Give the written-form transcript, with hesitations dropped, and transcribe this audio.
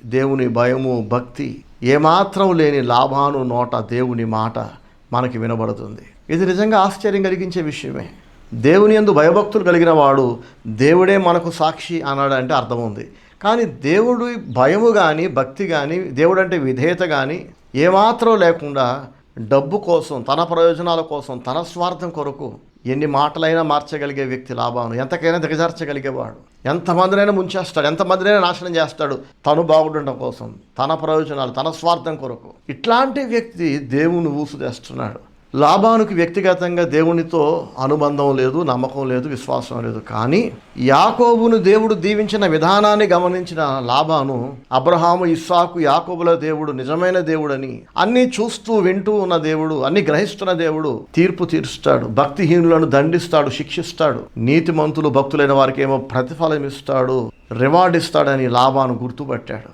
దేవుని భయము, భక్తి ఏమాత్రం లేని లాబాను నోట దేవుని మాట మనకి వినబడుతుంది. ఇది నిజంగా ఆశ్చర్యం కలిగించే విషయమే. దేవుని యందు భయభక్తులు కలిగిన వాడు దేవుడే మనకు సాక్షి అన్నాడంటే అర్థం ఉంది. కానీ దేవుడి భయము కానీ, భక్తి కానీ, దేవుడంటే విధేయత కానీ ఏమాత్రం లేకుండా డబ్బు కోసం, తన ప్రయోజనాల కోసం, తన స్వార్థం కొరకు ఎన్ని మాటలైనా మార్చగలిగే వ్యక్తి లాబాను. ఎంతకైనా దిగజార్చగలిగేవాడు. ఎంతమందినైనా ముంచేస్తాడు, ఎంతమందినైనా నాశనం చేస్తాడు తను బాగుండడం కోసం, తన ప్రయోజనాలు, తన స్వార్థం కొరకు. ఇట్లాంటి వ్యక్తి దేవుని ఊసు తెస్తున్నాడు. లాబానుకి వ్యక్తిగతంగా దేవునితో అనుబంధం లేదు, నమ్మకం లేదు, విశ్వాసం లేదు. కానీ యాకోబును దేవుడు దీవించిన విధానాన్ని గమనించిన లాబాను అబ్రహాము, ఇస్సాకు, యాకోబుల దేవుడు నిజమైన దేవుడని, అన్నీ చూస్తూ వింటూ ఉన్న దేవుడు, అన్ని గ్రహిస్తున్న దేవుడు తీర్పు తీరుస్తాడు, భక్తిహీనులను దండిస్తాడు, శిక్షిస్తాడు, నీతిమంతులు భక్తులైన వారికి ఏమో ప్రతిఫలం ఇస్తాడు, రివార్డ్ ఇస్తాడని లాబాను గుర్తుపట్టాడు.